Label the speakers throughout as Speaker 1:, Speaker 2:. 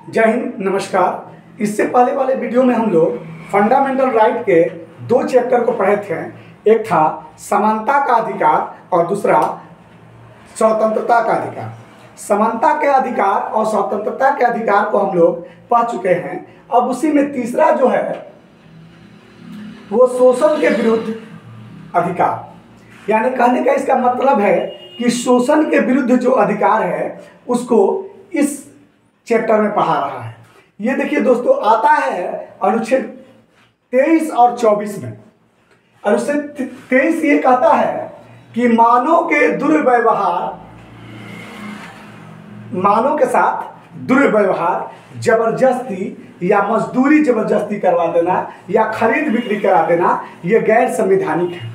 Speaker 1: जय हिंद, नमस्कार। इससे पहले वाले वीडियो में हम लोग फंडामेंटल राइट के दो चैप्टर को पढ़े थे। एक था समानता का अधिकार और दूसरा स्वतंत्रता का अधिकार। समानता के अधिकार और स्वतंत्रता के अधिकार को हम लोग पढ़ चुके हैं। अब उसी में तीसरा जो है वो शोषण के विरुद्ध अधिकार, यानी कहने का इसका मतलब है कि शोषण के विरुद्ध जो अधिकार है उसको इस चैप्टर में पढ़ा रहा है। ये देखिए दोस्तों, आता है अनुच्छेद 23 और 24 में। अनुच्छेद 23 ये कहता है कि मानव के साथ दुर्व्यवहार, जबरदस्ती या मजदूरी जबरदस्ती करवा देना या खरीद बिक्री करा देना, ये गैर संवैधानिक है।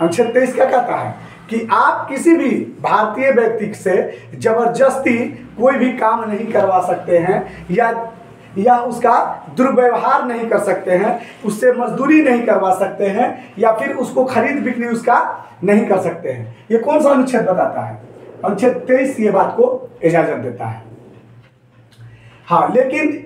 Speaker 1: अनुच्छेद 23 क्या कहता है कि आप किसी भी भारतीय व्यक्ति से जबरदस्ती कोई भी काम नहीं करवा सकते हैं या उसका दुर्व्यवहार नहीं कर सकते हैं, उससे मजदूरी नहीं करवा सकते हैं या फिर उसको खरीद बिक्री उसका नहीं कर सकते हैं। ये कौन सा अनुच्छेद बताता है? अनुच्छेद 23 ये बात को इजाजत देता है। हाँ, लेकिन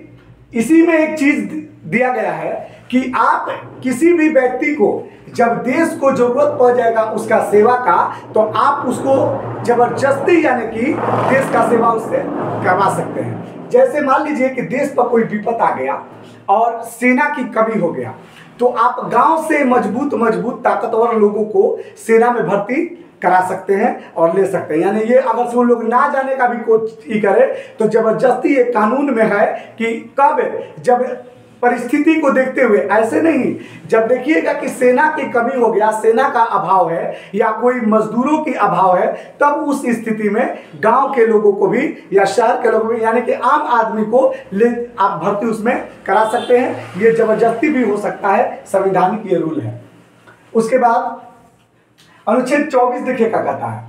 Speaker 1: इसी में एक चीज दिया गया है कि आप किसी भी व्यक्ति को जब देश को जरूरत पड़ जाएगा उसका सेवा का, तो आप उसको जबरदस्ती यानी कि देश का सेवा उससे करवा सकते हैं। जैसे मान लीजिए कि देश पर कोई विपत आ गया और सेना की कमी हो गया, तो आप गांव से मजबूत ताकतवर लोगों को सेना में भर्ती करा सकते हैं और ले सकते हैं। यानी ये अगर से वो लोग ना जाने का भी कोशिश करे तो जबरदस्ती ये कानून में है कि कब, जब परिस्थिति को देखते हुए, ऐसे नहीं जब देखिएगा कि सेना की कमी हो गया, सेना का अभाव है या कोई मजदूरों की अभाव है, तब उस स्थिति में गांव के लोगों को भी या शहर के लोगों को यानी कि आम आदमी को ले आप भर्ती उसमें करा सकते हैं। ये जबरदस्ती भी हो सकता है, संवैधानिक ये रूल है। उसके बाद अनुच्छेद 24 देखिए क्या कहता है,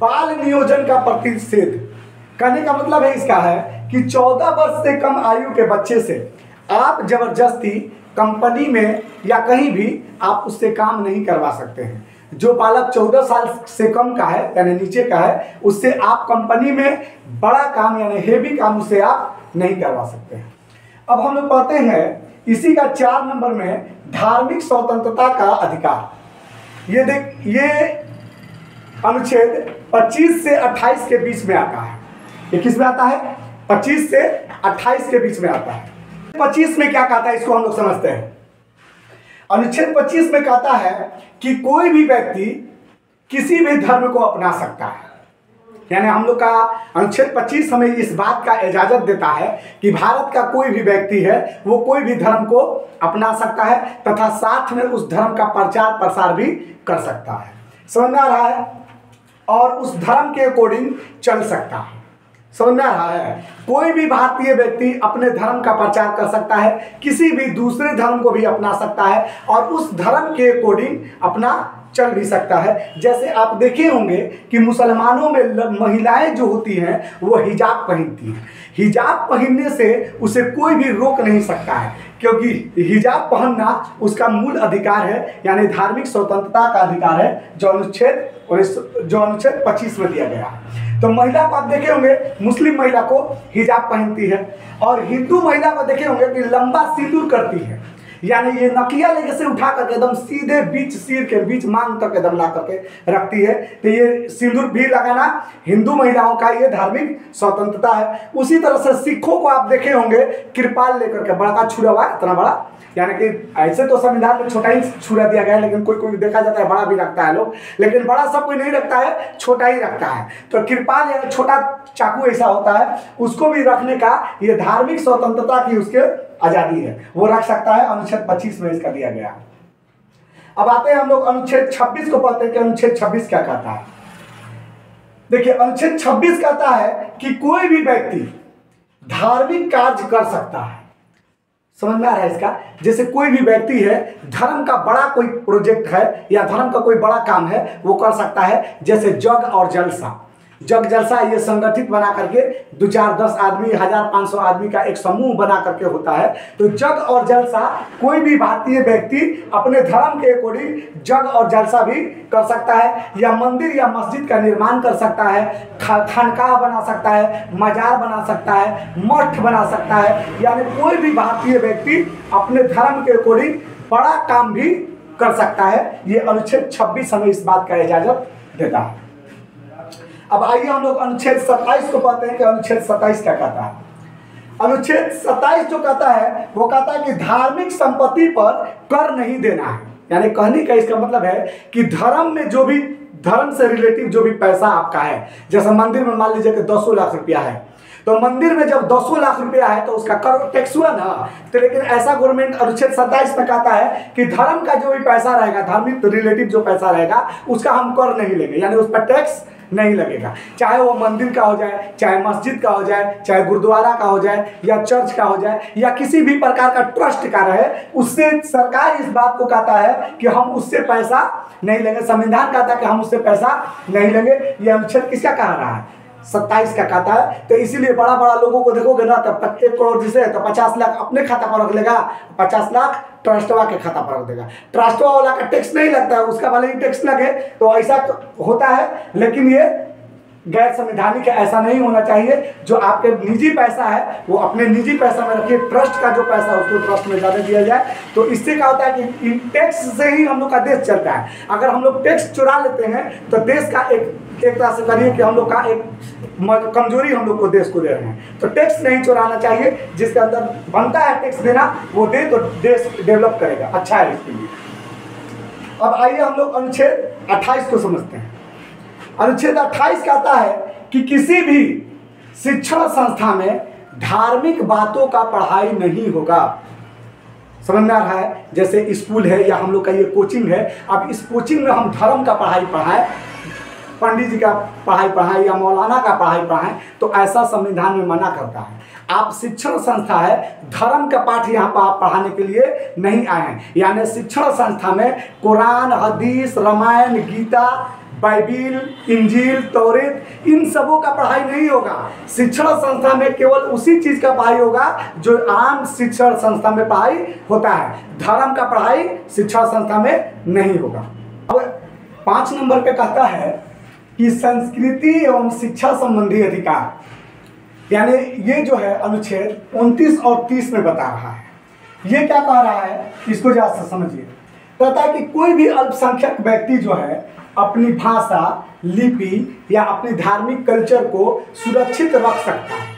Speaker 1: बाल नियोजन का प्रतिषेध। कहने का मतलब है इसका है कि 14 वर्ष से कम आयु के बच्चे से आप जबरदस्ती कंपनी में या कहीं भी आप उससे काम नहीं करवा सकते हैं। जो बालक 14 साल से कम का है यानी नीचे का है, उससे आप कंपनी में बड़ा काम यानी हेवी काम उससे आप नहीं करवा सकते हैं। अब हम लोग पढ़ते हैं इसी का 4 नंबर में धार्मिक स्वतंत्रता का अधिकार। ये अनुच्छेद 25 से 28 के बीच में आता है। ये किस में आता है? 25 से 28 के बीच में आता है। 25 में क्या कहता है इसको हम लोग समझते हैं। अनुच्छेद 25 में कहता है कि कोई भी व्यक्ति किसी भी धर्म को अपना सकता है। यानी हम लोग का अनुच्छेद 25 हमें इस बात का इजाजत देता है कि भारत का कोई भी व्यक्ति है वो कोई भी धर्म को अपना सकता है तथा साथ में उस धर्म का प्रचार प्रसार भी कर सकता है। समझ में आ रहा है? और उस धर्म के अकॉर्डिंग चल सकता है। समझ में आ रहा है? कोई भी भारतीय व्यक्ति अपने धर्म का प्रचार कर सकता है, किसी भी दूसरे धर्म को भी अपना सकता है और उस धर्म के अकॉर्डिंग अपना चल भी सकता है। जैसे आप देखे होंगे कि मुसलमानों में महिलाएं जो होती हैं वो हिजाब पहनती हैं। हिजाब पहनने से उसे कोई भी रोक नहीं सकता है, क्योंकि हिजाब पहनना उसका मूल अधिकार है, यानी धार्मिक स्वतंत्रता का अधिकार है जो अनुच्छेद 25 में दिया गया है। तो महिला को आप देखे होंगे, मुस्लिम महिला को हिजाब पहनती है और हिंदू महिला को देखे होंगे कि लंबा सिंदूर करती है, यानी ये नकिया लेके से उठा करके एकदम सीधे बीच सिर के बीच मांग तक एकदम ला करके रखती है। तो ये सिंदूर भी लगाना हिंदू महिलाओं का ये धार्मिक स्वतंत्रता है। उसी तरह से सिखों को आप देखे होंगे कृपाल लेकर के, बड़ा छुरा हुआ इतना बड़ा, यानी कि ऐसे तो संविधान में छोटा ही छुरा दिया गया है, लेकिन कोई कोई देखा जाता है बड़ा भी रखता है लोग, लेकिन बड़ा सब कोई नहीं रखता है, छोटा ही रखता है। तो कृपाल यानी छोटा चाकू ऐसा होता है, उसको भी रखने का ये धार्मिक स्वतंत्रता की उसके आजादी है, वो रख सकता है। अनुच्छेद 25 में इसका दिया गया। अब आते हैं हम लोग अनुच्छेद 26 को पढ़ते हैं कि अनुच्छेद 26 क्या कहता है। देखिए अनुच्छेद 26 कहता है कि कोई भी व्यक्ति धार्मिक कार्य कर सकता है। समझ में आ रहा है इसका? जैसे कोई भी व्यक्ति है, धर्म का बड़ा कोई प्रोजेक्ट है या धर्म का कोई बड़ा काम है वो कर सकता है, जैसे जग और जलसा। जग जलसा ये संगठित बना करके 2 4 10 आदमी 1500 आदमी का एक समूह बना करके होता है। तो जग और जलसा कोई भी भारतीय व्यक्ति अपने धर्म के अकॉर्डिंग जग और जलसा भी कर सकता है, या मंदिर या मस्जिद का निर्माण कर सकता है, खानकाह बना सकता है, मजार बना सकता है, मठ बना सकता है। यानी कोई भी भारतीय व्यक्ति अपने धर्म के अकॉर्डिंग बड़ा काम भी कर सकता है। ये अनुच्छेद 26 हमें इस बात का इजाजत देता है। अब आइए हम लोग अनुच्छेद 27 को पढ़ते हैं कि अनुच्छेद 27 क्या कहता है। अनुच्छेद 27 जो कहता है वो कहता है कि धार्मिक संपत्ति पर कर नहीं देना है। यानी कहने का इसका मतलब है कि धर्म में जो भी धर्म से रिलेटिव जो भी पैसा आपका है, जैसे मंदिर में मान लीजिए कि 200 लाख रुपया है, तो मंदिर में जब 200 लाख रुपया है तो उसका कर टैक्स हुआ ना। तो लेकिन ऐसा गवर्नमेंट अनुच्छेद 27 में कहता है कि धर्म का जो भी पैसा रहेगा, धार्मिक रिलेटिव जो पैसा रहेगा, उसका हम कर नहीं लेंगे, यानी उस पर टैक्स नहीं लगेगा। चाहे वो मंदिर का हो जाए, चाहे मस्जिद का हो जाए, चाहे गुरुद्वारा का हो जाए, या चर्च का हो जाए, या किसी भी प्रकार का ट्रस्ट का रहे, उससे सरकार इस बात को कहता है कि हम उससे पैसा नहीं लेंगे। संविधान कहता है कि हम उससे पैसा नहीं लेंगे। ये अनुच्छेद किसका कह रहा है? 27 का कहता है। तो इसीलिए बड़ा बड़ा लोगों को देखोगे ना, तो 1 करोड़ जिसे है तो 50 लाख अपने खाता पर रख लेगा, 50 लाख ट्रस्टवा के खाता पर रख देगा। ट्रस्टवा वाला का टैक्स नहीं लगता है, उसका भले ही टैक्स लगे, तो ऐसा होता है। लेकिन ये गैर संवैधानिक है, ऐसा नहीं होना चाहिए। जो आपके निजी पैसा है वो अपने निजी पैसा में रखिए, ट्रस्ट का जो पैसा है उसको ट्रस्ट में ज़्यादा दिया जाए। तो इससे क्या होता है कि टैक्स से ही हम लोग का देश चलता है। अगर हम लोग टैक्स चुरा लेते हैं तो देश का एक तरह से करिए कि हम लोग का एक कमजोरी हम लोग को देश को दे रहे हैं। तो टैक्स नहीं चुराना चाहिए, जिसके अंदर बनता है टैक्स देना वो दे, तो देश डेवलप करेगा, अच्छा है इसके लिए। अब आइए हम लोग अनुच्छेद 28 को समझते हैं। अनुच्छेद 28 कहता है कि किसी भी शिक्षण संस्था में धार्मिक बातों का पढ़ाई नहीं होगा। समझ में आ रहा है? जैसे स्कूल है या हम लोग का ये कोचिंग है, अब इस कोचिंग में हम धर्म का पढ़ाई पढ़ाएं, पंडित जी का पढ़ाई पढ़ाएं या मौलाना का पढ़ाई पढ़ाएं, तो ऐसा संविधान में मना करता है। आप शिक्षण संस्था है, धर्म का पाठ यहाँ पर आप पढ़ाने के लिए नहीं आए हैं। यानी शिक्षण संस्था में कुरान, हदीस, रामायण, गीता, बाइबिल, इंजील, तौरेत, इन सबों का पढ़ाई नहीं होगा। शिक्षण संस्था में केवल उसी चीज़ का पढ़ाई होगा जो आम शिक्षण संस्था में पढ़ाई होता है। धर्म का पढ़ाई शिक्षण संस्था में नहीं होगा। अब 5 नंबर पे कहता है कि संस्कृति एवं शिक्षा संबंधी अधिकार, यानी ये जो है अनुच्छेद 29 और 30 में बता रहा है। ये क्या कह रहा है, इसको जरा सा समझिए। कहता है कि कोई भी अल्पसंख्यक व्यक्ति जो है अपनी भाषा, लिपि या अपनी धार्मिक कल्चर को सुरक्षित रख सकता है।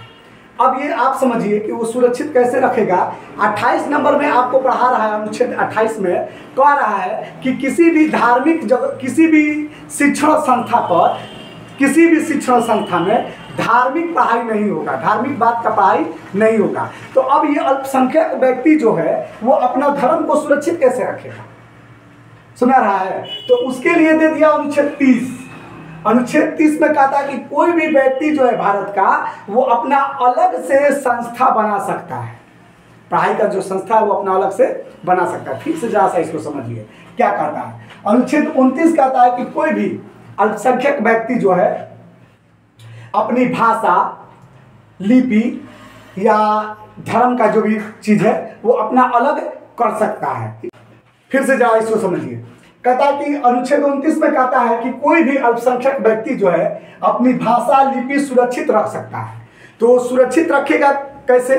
Speaker 1: अब ये आप समझिए कि वो सुरक्षित कैसे रखेगा। 28 नंबर में आपको पढ़ा रहा है, अनुच्छेद 28 में कह रहा है कि किसी भी धार्मिक जगह, किसी भी शिक्षण संस्था पर, किसी भी शिक्षण संस्था में धार्मिक पढ़ाई नहीं होगा, धार्मिक बात का पढ़ाई नहीं होगा। तो अब ये अल्पसंख्यक व्यक्ति जो है वो अपना धर्म को सुरक्षित कैसे रखेगा? सुना रहा है? तो उसके लिए दे दिया अनुच्छेद 30। अनुच्छेद 30 में कहता है कि कोई भी व्यक्ति जो है भारत का, वो अपना अलग से संस्था बना सकता है। पढ़ाई का जो संस्था है वो अपना अलग से बना सकता है। फिर से जरा सा इसको समझिए क्या कहता है। अनुच्छेद 29 कहता है कि कोई भी अल्पसंख्यक व्यक्ति जो है अपनी भाषा, लिपि या धर्म का जो भी चीज़ है वो अपना अलग कर सकता है। फिर से जरा इसको समझिए। कहता है कि अनुच्छेद 29 में कहता है कि कोई भी अल्पसंख्यक व्यक्ति जो है अपनी भाषा, लिपि सुरक्षित रख सकता है। तो सुरक्षित रखेगा कैसे?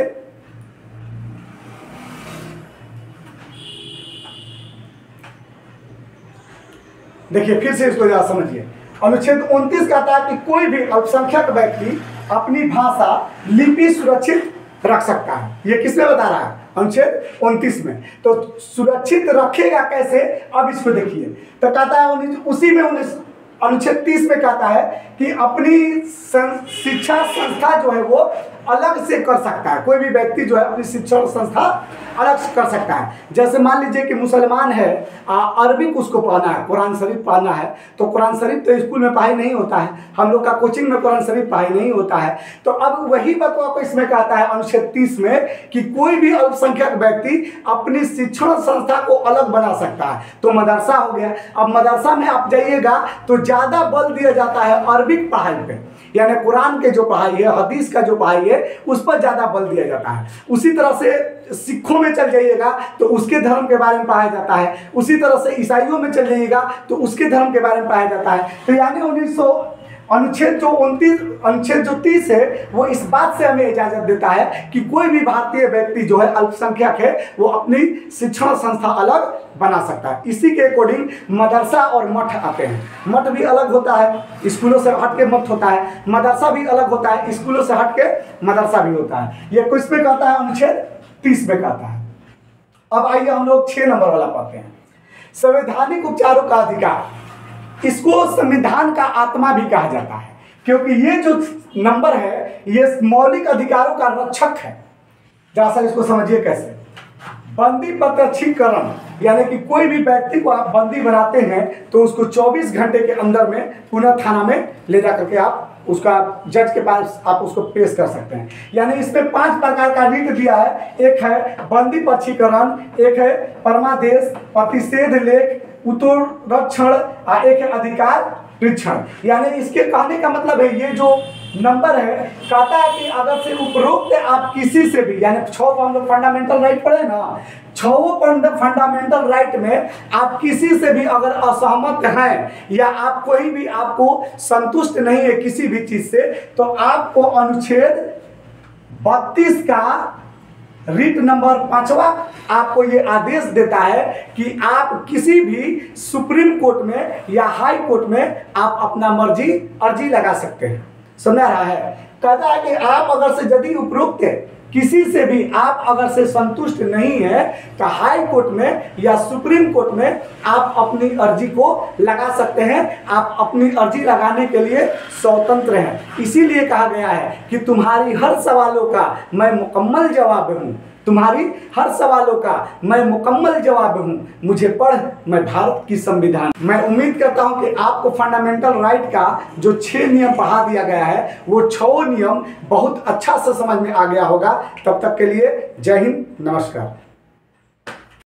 Speaker 1: देखिए फिर से इसको जरा समझिए। अनुच्छेद 29 कहता है कि कोई भी अल्पसंख्यक व्यक्ति अपनी भाषा, लिपि सुरक्षित रख सकता है। ये किसमें बता रहा है? अनुच्छेद 29 में। तो सुरक्षित रखेगा कैसे, अब इसको देखिए। तो कहता है उसी में अनुच्छेद 30 में कहता है कि अपनी शिक्षा संस्था जो है वो अलग से कर सकता है। कोई भी व्यक्ति जो है अपनी शिक्षण संस्था अलग से कर सकता है। जैसे मान लीजिए कि मुसलमान है, अरबिक उसको पढ़ना है, कुरान शरीफ पढ़ना है, तो कुरान शरीफ तो स्कूल में पढ़ाई नहीं होता है, हम लोग का कोचिंग में कुरान शरीफ पढ़ाई नहीं होता है। तो अब वही बतवा को इसमें कहता है अनुच्छेद 30 में कि कोई भी अल्पसंख्यक व्यक्ति अपनी शिक्षण संस्था को अलग बना सकता है। तो मदरसा हो गया। अब मदरसा में आप जाइएगा तो ज़्यादा बल दिया जाता है अरबिक पढ़ाई पे। यानी कुरान के जो पढ़ाई है, हदीस का जो पढ़ाई है, उस पर ज़्यादा बल दिया जाता है। उसी तरह से सिखों में चल जाइएगा तो उसके धर्म के बारे में पढ़ाया जाता है, उसी तरह से ईसाइयों में चल जाइएगा तो उसके धर्म के बारे में पढ़ाया जाता है। तो यानी अनुच्छेद जो 30 है वो इस बात से हमें इजाज़त देता है कि कोई भी भारतीय व्यक्ति जो है अल्पसंख्यक है वो अपनी शिक्षण संस्था अलग बना सकता है। इसी के अकॉर्डिंग मदरसा और मठ आते हैं। मठ भी अलग होता है, स्कूलों से हट के मठ होता है, मदरसा भी अलग होता है, स्कूलों से हट के मदरसा भी होता है। ये किस पे कहता है? अनुच्छेद 30 में कहता है। अब आइए हम लोग 6 नंबर वाला पढ़ते हैं, संवैधानिक उपचारों का अधिकार। इसको संविधान का आत्मा भी कहा जाता है, क्योंकि ये जो नंबर है ये मौलिक अधिकारों का रक्षक है। जरा सा इसको समझिए कैसे। बंदी प्रत्यक्षीकरण, यानी कि कोई भी व्यक्ति को आप बंदी बनाते हैं तो उसको 24 घंटे के अंदर में पुनः थाना में ले जा करके आप उसका जज के पास आप उसको पेश कर सकते हैं। यानी इसमें 5 प्रकार का रीत दिया है। एक है बंदी प्रत्यक्षीकरण, एक है परमादेश, प्रतिषेध लेख, उत्तरक्षण, एक है अधिकार परीक्षण। यानी इसके कहने का मतलब है, ये जो नंबर है कहता है कि अगर से उपरोक्त आप किसी से भी, यानी 6 को हम लोग फंडामेंटल राइट पढ़े ना, 6 फंडामेंटल राइट में आप किसी से भी अगर असहमत हैं या आप कोई भी आपको संतुष्ट नहीं है किसी भी चीज से, तो आपको अनुच्छेद 32 का रीट नंबर 5वां आपको ये आदेश देता है कि आप किसी भी सुप्रीम कोर्ट में या हाई कोर्ट में आप अपना मर्जी अर्जी लगा सकते हैं। समझ रहा है? कहता है कि आप अगर से यदि उपरोक्त किसी से भी आप अगर से संतुष्ट नहीं है तो हाई कोर्ट में या सुप्रीम कोर्ट में आप अपनी अर्जी को लगा सकते हैं। आप अपनी अर्जी लगाने के लिए स्वतंत्र हैं। इसीलिए कहा गया है कि तुम्हारी हर सवालों का मैं मुकम्मल जवाब हूँ, तुम्हारी हर सवालों का मैं मुकम्मल जवाब हूँ, मुझे पढ़ मैं भारत की संविधान। मैं उम्मीद करता हूँ कि आपको फंडामेंटल राइट का जो 6 नियम पढ़ा दिया गया है वो 6 नियम बहुत अच्छा से समझ में आ गया होगा। तब तक के लिए जय हिंद, नमस्कार।